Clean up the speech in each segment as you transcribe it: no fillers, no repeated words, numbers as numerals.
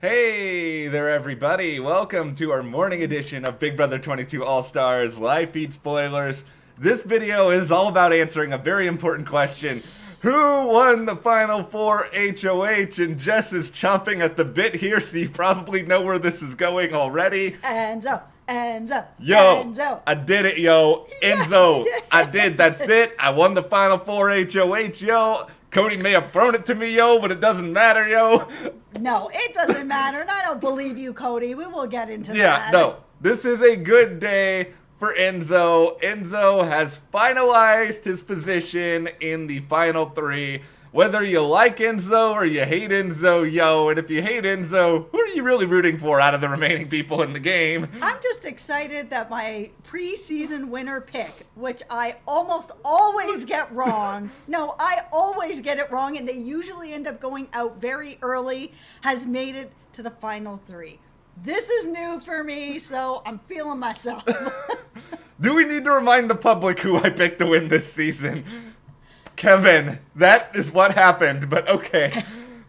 Hey there, everybody. Welcome to our morning edition of Big Brother 22 All-Stars Live Feed Spoilers. This video is all about answering a very important question. Who won the final four HoH? And Jess is chomping at the bit here, so you probably know where this is going already. Enzo. Yo, Enzo. I did it, yo. Enzo, I did. That's it. I won the final four HoH, yo. Cody may have thrown it to me, yo, but it doesn't matter, yo. No, it doesn't matter, and I don't believe you, Cody. We will get into that. Yeah, no. This is a good day for Enzo. Enzo has finalized his position in the final three. Whether you like Enzo or you hate Enzo, yo, and if you hate Enzo, who are you really rooting for out of the remaining people in the game? I'm just excited that my preseason winner pick, which I almost always get wrong. No, I always get it wrong, and they usually end up going out very early, has made it to the final three. This is new for me, so I'm feeling myself. Do we need to remind the public who I picked to win this season? Kevin, that is what happened, but okay.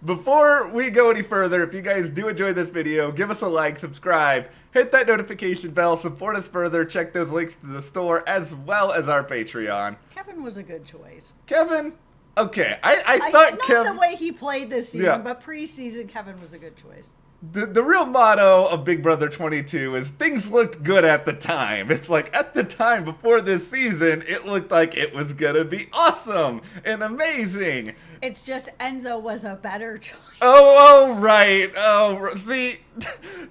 Before we go any further, if you guys do enjoy this video, give us a like, subscribe, hit that notification bell, support us further, check those links to the store, as well as our Patreon. Kevin was a good choice. Kevin? Okay, I thought Kevin... Not the way he played this season, Yeah. but preseason, Kevin was a good choice. The real motto of Big Brother 22 is things looked good at the time. It's like, at the time before this season, it looked like it was gonna be awesome and amazing. It's just Enzo was a better choice. Oh, right. Oh, see,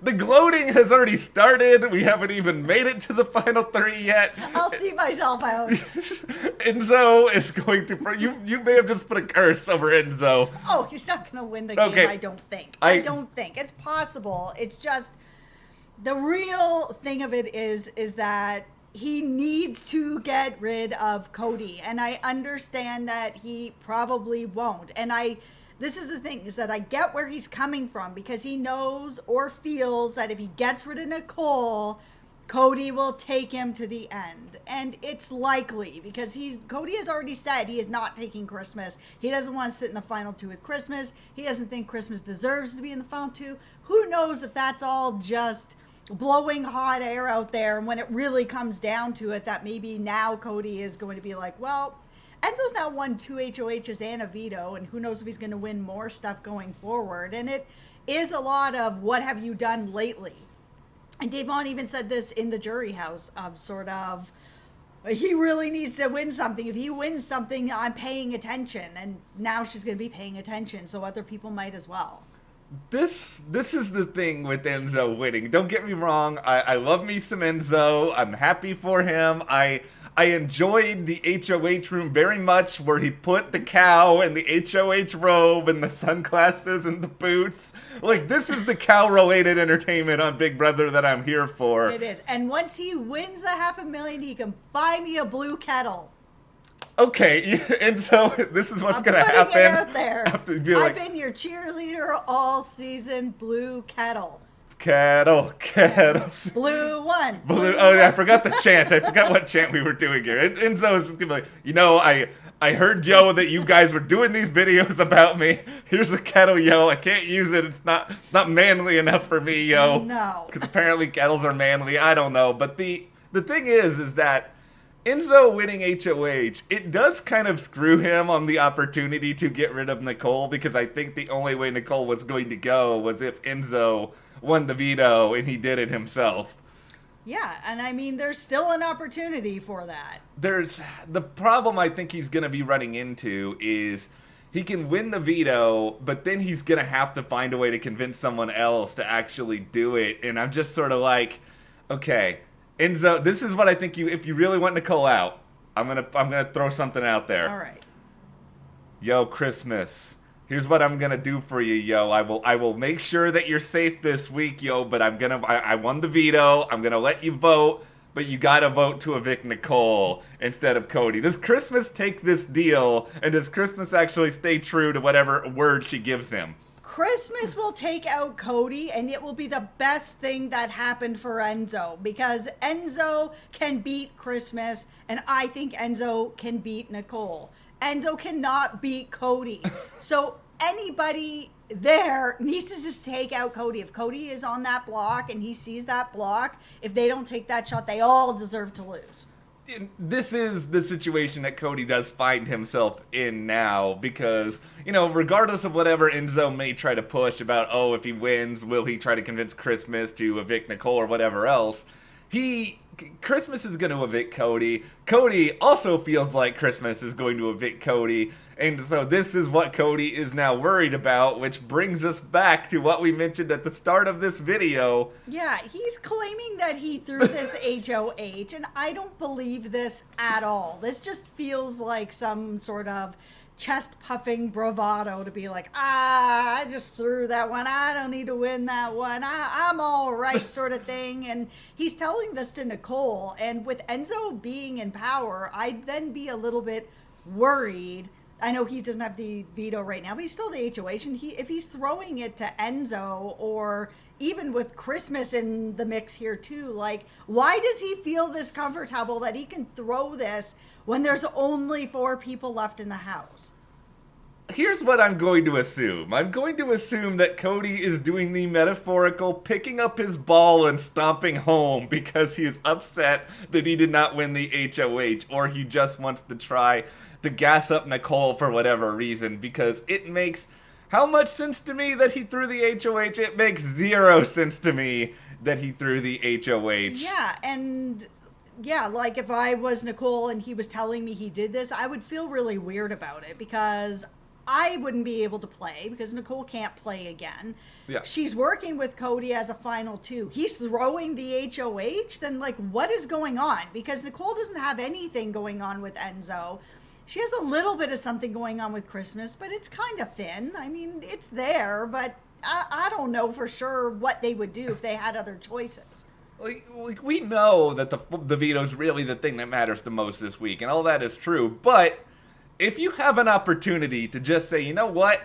the gloating has already started. We haven't even made it to the final three yet. I'll see myself out. Enzo is going to... You may have just put a curse over Enzo. Oh, he's not going to win the game, Okay. I don't think. I don't think. It's possible. It's just... The real thing of it is that he needs to get rid of Cody. And I understand that he probably won't. And this is the thing, is that I get where he's coming from, because he knows or feels that if he gets rid of Nicole, Cody will take him to the end. And it's likely, because Cody has already said he is not taking Christmas. He doesn't want to sit in the final two with Christmas. He doesn't think Christmas deserves to be in the final two. Who knows if that's all just blowing hot air out there, and when it really comes down to it, that maybe now Cody is going to be like, well, Enzo's now won 2 HoHs and a veto, and who knows if he's going to win more stuff going forward. And it is a lot of what have you done lately. And Davon even said this in the jury house, of sort of, he really needs to win something. If he wins something, I'm paying attention. And now she's going to be paying attention, so other people might as well. This is the thing with Enzo winning. Don't get me wrong. I love me some Enzo. I'm happy for him. I enjoyed the HoH room very much, where he put the cow and the HoH robe and the sunglasses and the boots. Like, this is the cow-related entertainment on Big Brother that I'm here for. It is. And once he wins the $500,000, he can buy me a blue kettle. Okay, and so this is what's going to happen. It out there. I've been your cheerleader all season, blue kettle. Kettle. Blue one. Blue. Oh, I forgot the chant. I forgot what chant we were doing here. And so it's gonna be like, I heard, Joe, that you guys were doing these videos about me. Here's a kettle, yo. I can't use it. It's not manly enough for me, yo. No. Because apparently kettles are manly. I don't know. But the thing is that Enzo winning HoH, it does kind of screw him on the opportunity to get rid of Nicole, because I think the only way Nicole was going to go was if Enzo won the veto and he did it himself. Yeah, and I mean, there's still an opportunity for that. The problem I think he's going to be running into is he can win the veto, but then he's going to have to find a way to convince someone else to actually do it. And I'm just sort of like, okay, Enzo, this is what I think if you really want Nicole out, I'm gonna throw something out there. All right. Yo, Christmas. Here's what I'm gonna do for you, yo. I will make sure that you're safe this week, yo. But I won the veto. I'm gonna let you vote, but you gotta vote to evict Nicole instead of Cody. Does Christmas take this deal, and does Christmas actually stay true to whatever word she gives him? Christmas will take out Cody, and it will be the best thing that happened for Enzo, because Enzo can beat Christmas, and I think Enzo can beat Nicole. Enzo cannot beat Cody. So anybody there needs to just take out Cody. If Cody is on that block and he sees that block, if they don't take that shot, they all deserve to lose. This is the situation that Cody does find himself in now because, regardless of whatever Enzo may try to push about, if he wins, will he try to convince Christmas to evict Nicole or whatever else, Christmas is going to evict Cody. Cody also feels like Christmas is going to evict Cody. And so this is what Cody is now worried about, which brings us back to what we mentioned at the start of this video. Yeah, he's claiming that he threw this HOH, and I don't believe this at all. This just feels like some sort of chest-puffing bravado to be like, I just threw that one. I don't need to win that one. I'm all right sort of thing. And he's telling this to Nicole. And with Enzo being in power, I'd then be a little bit worried. I know he doesn't have the veto right now, but he's still the HOH. And if he's throwing it to Enzo, or even with Christmas in the mix here too, like, why does he feel this comfortable that he can throw this when there's only 4 people left in the house? Here's what I'm going to assume. I'm going to assume that Cody is doing the metaphorical picking up his ball and stomping home because he is upset that he did not win the HOH, or he just wants to try to gas up Nicole for whatever reason, because it makes how much sense to me that he threw the HOH? It makes 0 sense to me that he threw the HOH. Yeah, and yeah, like if I was Nicole and he was telling me he did this, I would feel really weird about it because I wouldn't be able to play because Nicole can't play again. Yeah. She's working with Cody as a final 2. He's throwing the HOH, then like what is going on? Because Nicole doesn't have anything going on with Enzo. She has a little bit of something going on with Christmas, but it's kind of thin. I mean, it's there, but I don't know for sure what they would do if they had other choices. Like we know that the veto is really the thing that matters the most this week, and all that is true, but if you have an opportunity to just say, you know what,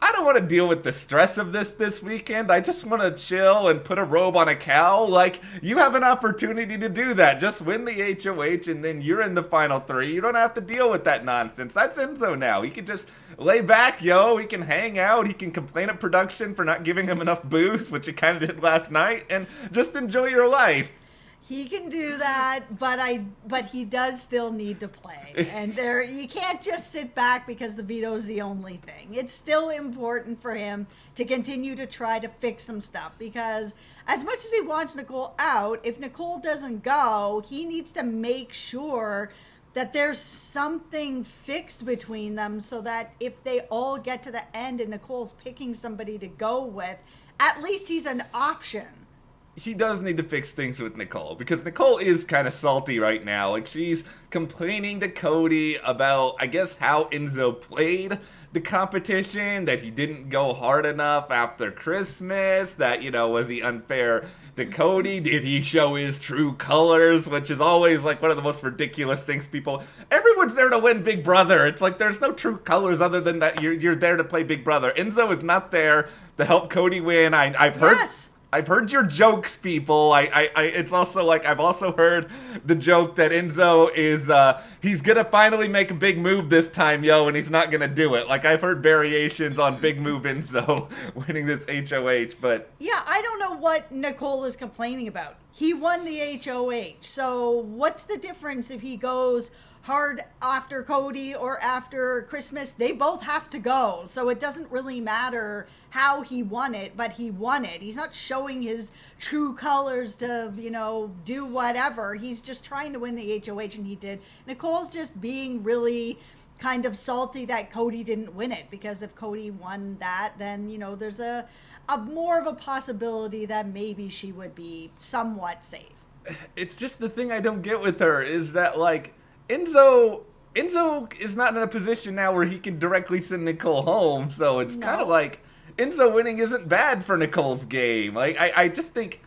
I don't want to deal with the stress of this weekend, I just want to chill and put a robe on a cow, like, you have an opportunity to do that. Just win the HOH and then you're in the final 3. You don't have to deal with that nonsense. That's Enzo now. He can just lay back, he can hang out, he can complain at production for not giving him enough booze, which he kind of did last night, and just enjoy your life. He can do that, but he does still need to play. And you can't just sit back because the veto is the only thing. It's still important for him to continue to try to fix some stuff, because as much as he wants Nicole out, if Nicole doesn't go, he needs to make sure that there's something fixed between them so that if they all get to the end and Nicole's picking somebody to go with, at least he's an option. He does need to fix things with Nicole, because Nicole is kind of salty right now. Like, she's complaining to Cody about, I guess, how Enzo played the competition, that he didn't go hard enough after Christmas, that, was he unfair to Cody? Did he show his true colors? Which is always, like, one of the most ridiculous things everyone's there to win Big Brother. It's like, there's no true colors other than that you're there to play Big Brother. Enzo is not there to help Cody win. I've heard... Yes. I've heard your jokes, people. It's also like, I've also heard the joke that Enzo is, he's gonna finally make a big move this time, and he's not gonna do it. Like, I've heard variations on big move Enzo winning this HOH, but... Yeah, I don't know what Nicole is complaining about. He won the HOH, so what's the difference if he goes hard after Cody or after Christmas? They both have to go, so it doesn't really matter how he won it, but he won it. He's not showing his true colors to, do whatever. He's just trying to win the HOH, and he did. Nicole's just being really kind of salty that Cody didn't win it, because if Cody won that, then, there's a more of a possibility that maybe she would be somewhat safe. It's just the thing I don't get with her is that, like, Enzo is not in a position now where he can directly send Nicole home, so it's kind of like Enzo winning isn't bad for Nicole's game. Like, I just think...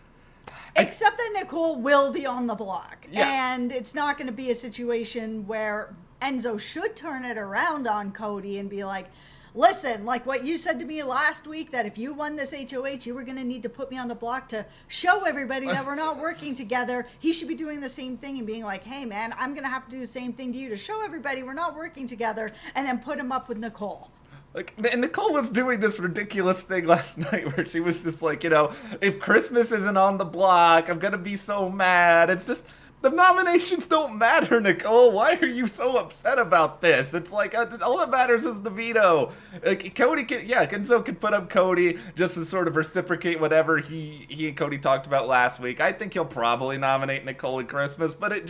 Except that Nicole will be on the block. Yeah. And it's not going to be a situation where Enzo should turn it around on Cody and be like, listen, like what you said to me last week, that if you won this HOH, you were going to need to put me on the block to show everybody that we're not working together. He should be doing the same thing and being like, hey, man, I'm going to have to do the same thing to you to show everybody we're not working together, and then put him up with Nicole. Like, and Nicole was doing this ridiculous thing last night where she was just like, you know, if Christmas isn't on the block, I'm gonna be so mad. It's just, the nominations don't matter, Nicole. Why are you so upset about this? It's like, all that matters is the veto. Like, Cody can, yeah, Enzo can put up Cody just to sort of reciprocate whatever he and Cody talked about last week. I think he'll probably nominate Nicole at Christmas, but it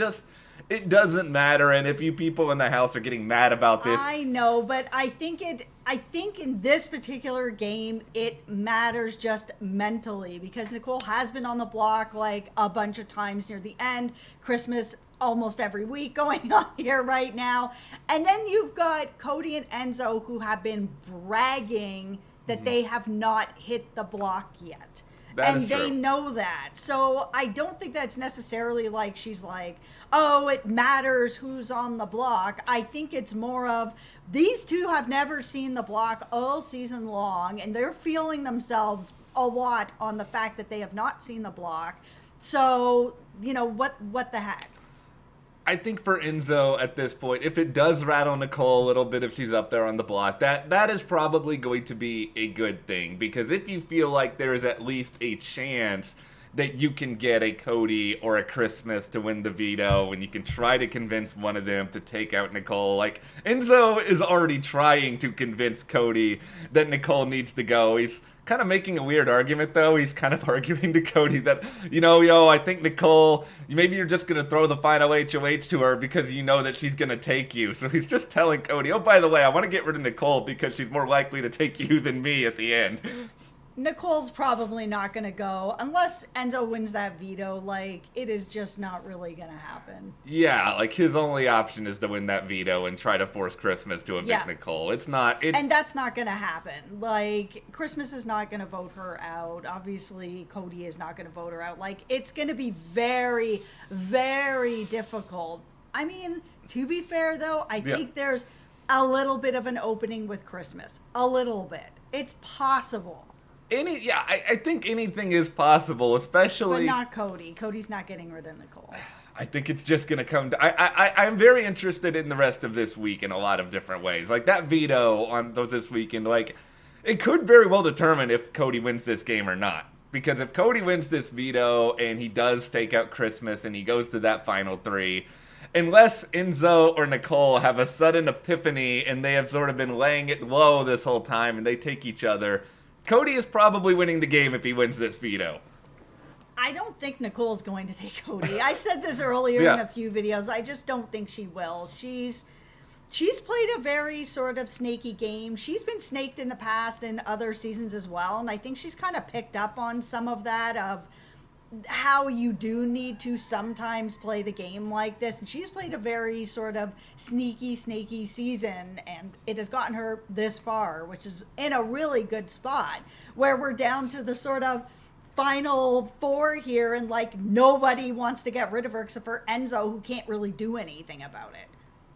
doesn't matter, and if you people in the house are getting mad about this, I know, but I think in this particular game it matters just mentally, because Nicole has been on the block like a bunch of times near the end. Christmas almost every week going on here right now. And then you've got Cody and Enzo who have been bragging that they have not hit the block yet. And they know that. So I don't think that's necessarily like she's like, oh, it matters who's on the block. I think it's more of these two have never seen the block all season long, and they're feeling themselves a lot on the fact that they have not seen the block. So, you know, what the heck? I think for Enzo at this point, if it does rattle Nicole a little bit if she's up there on the block, that is probably going to be a good thing. Because if you feel like there is at least a chance that you can get a Cody or a Christmas to win the veto, and you can try to convince one of them to take out Nicole. Like, Enzo is already trying to convince Cody that Nicole needs to go. He's kind of making a weird argument, though. He's kind of arguing to Cody that, you know, yo, I think Nicole, maybe you're just going to throw the final HoH to her because you know that she's going to take you. So he's just telling Cody, oh, by the way, I want to get rid of Nicole because she's more likely to take you than me at the end. Nicole's probably not going to go unless Enzo wins that veto. Like, it is just not really going to happen. Yeah, like his only option is to win that veto and try to force Christmas to evict Nicole. And that's not going to happen. Like, Christmas is not going to vote her out. Obviously, Cody is not going to vote her out. Like, it's going to be very, very difficult. I mean, to be fair, though, I think there's a little bit of an opening with Christmas. A little bit. It's possible. I think anything is possible, especially... But not Cody. Cody's not getting rid of Nicole. I think it's just going to come to... I'm very interested in the rest of this week in a lot of different ways. Like, that veto on this weekend, like, it could very well determine if Cody wins this game or not. Because if Cody wins this veto and he does take out Christmas and he goes to that final three, unless Enzo or Nicole have a sudden epiphany and they have sort of been laying it low this whole time and they take each other... Cody is probably winning the game if he wins this veto. I don't think Nicole's going to take Cody. I said this earlier in a few videos. I just don't think she will. She's played a very sort of snaky game. She's been snaked in the past in other seasons as well, and I think she's kind of picked up on some of that of how you do need to sometimes play the game like this. And she's played a very sort of snaky season, and it has gotten her this far, which is in a really good spot where we're down to the sort of final four here, and like nobody wants to get rid of her except for Enzo, who can't really do anything about it.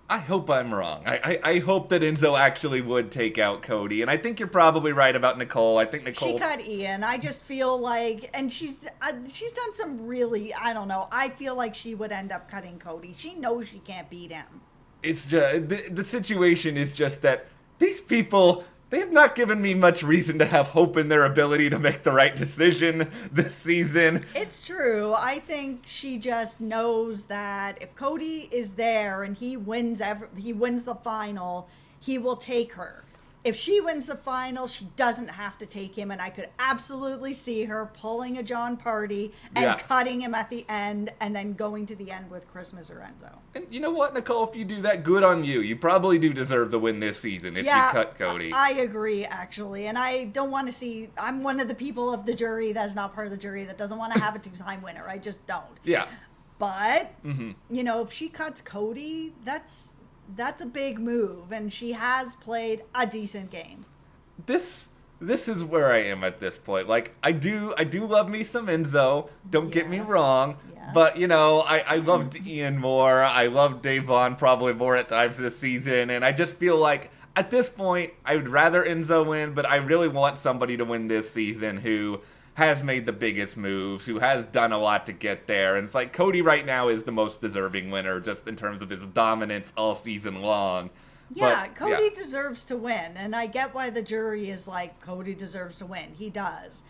I hope I'm wrong. I hope that Enzo actually would take out Cody, and I think you're probably right about Nicole. I think Nicole... She cut Ian. I just feel like... And she's done some really... I don't know. I feel like she would end up cutting Cody. She knows she can't beat him. It's just... The situation is just that these people... They have not given me much reason to have hope in their ability to make the right decision this season. It's true. I think she just knows that if Cody is there and he wins the final, he will take her. If she wins the final, she doesn't have to take him, and I could absolutely see her pulling a John Party and cutting him at the end and then going to the end with Christmas or Enzo. And you know what, Nicole? If you do that, good on you. You probably do deserve to win this season if you cut Cody. I agree, actually. And I don't want to see... I'm one of the people of the jury that is not part of the jury that doesn't want to have a two-time winner. I just don't. Yeah. But, you know, if she cuts Cody, that's a big move, and she has played a decent game. This is where I am at this point. Like, I do love me some Enzo. Don't get me wrong. Yeah. But, you know, I loved Ian more. I loved Dave Vaughn probably more at times this season. And I just feel like, at this point, I would rather Enzo win, but I really want somebody to win this season who has made the biggest moves, who has done a lot to get there. And it's like, Cody right now is the most deserving winner, just in terms of his dominance all season long. Yeah, But, Cody deserves to win, and I get why the jury is like, Cody deserves to win. He does.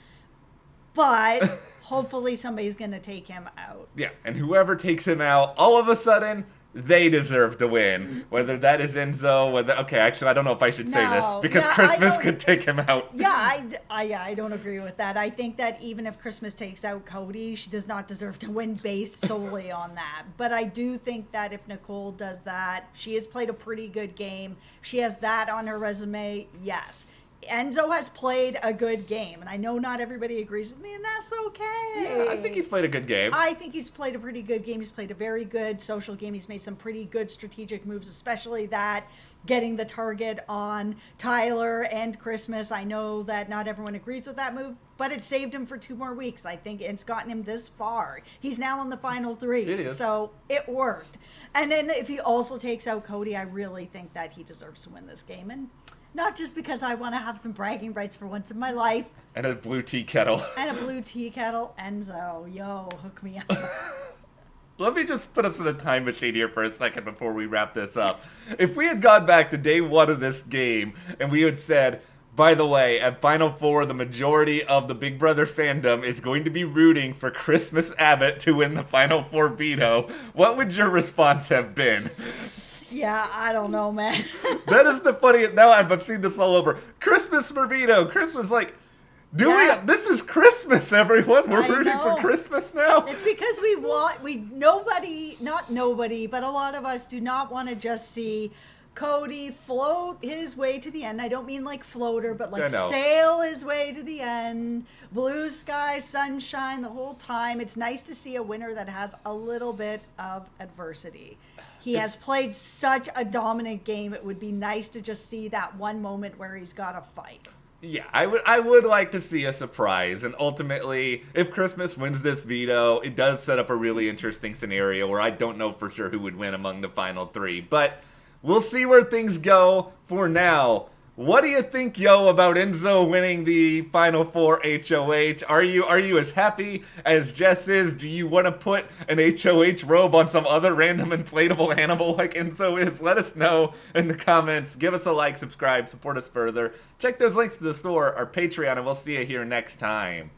But hopefully somebody's going to take him out. Yeah, and whoever takes him out, all of a sudden, they deserve to win. Whether that is Enzo, okay, actually, I don't know if I should say this, No. because Yeah, Christmas could take him out. Yeah, I don't agree with that. I think that even if Christmas takes out Cody, she does not deserve to win based solely on that. But I do think that if Nicole does that, she has played a pretty good game. She has that on her resume, yes. Enzo has played a good game, and I know not everybody agrees with me, and that's okay. Yeah, I think he's played a good game. I think he's played a pretty good game. He's played a very good social game. He's made some pretty good strategic moves, especially that getting the target on Tyler and Christmas. I know that not everyone agrees with that move, but it saved him for 2 more weeks. I think it's gotten him this far. He's now in the final 3. It is. So it worked. And then if he also takes out Cody, I really think that he deserves to win this game. And not just because I want to have some bragging rights for once in my life. And a blue tea kettle. And a blue tea kettle. Enzo, yo, hook me up. Let me just put us in a time machine here for a second before we wrap this up. If we had gone back to day 1 of this game and we had said, by the way, at Final Four, the majority of the Big Brother fandom is going to be rooting for Christmas Abbott to win the Final Four veto, what would your response have been? Yeah, I don't know, man. That is the funniest. Now I've seen this all over. Christmas for veto. Christmas, like, this is Christmas, everyone. We're rooting for Christmas now. It's because not nobody, but a lot of us do not want to just see Cody float his way to the end. I don't mean like floater, but like sail his way to the end. Blue sky, sunshine the whole time. It's nice to see a winner that has a little bit of adversity. He has played such a dominant game. It would be nice to just see that one moment where he's got to fight. Yeah, I would like to see a surprise. And ultimately, if Christmas wins this veto, it does set up a really interesting scenario where I don't know for sure who would win among the final 3. But we'll see where things go. For now, what do you think, about Enzo winning the Final Four HOH? Are you as happy as Jess is? Do you want to put an HOH robe on some other random inflatable animal like Enzo is? Let us know in the comments. Give us a like, subscribe, support us further. Check those links to the store, our Patreon, and we'll see you here next time.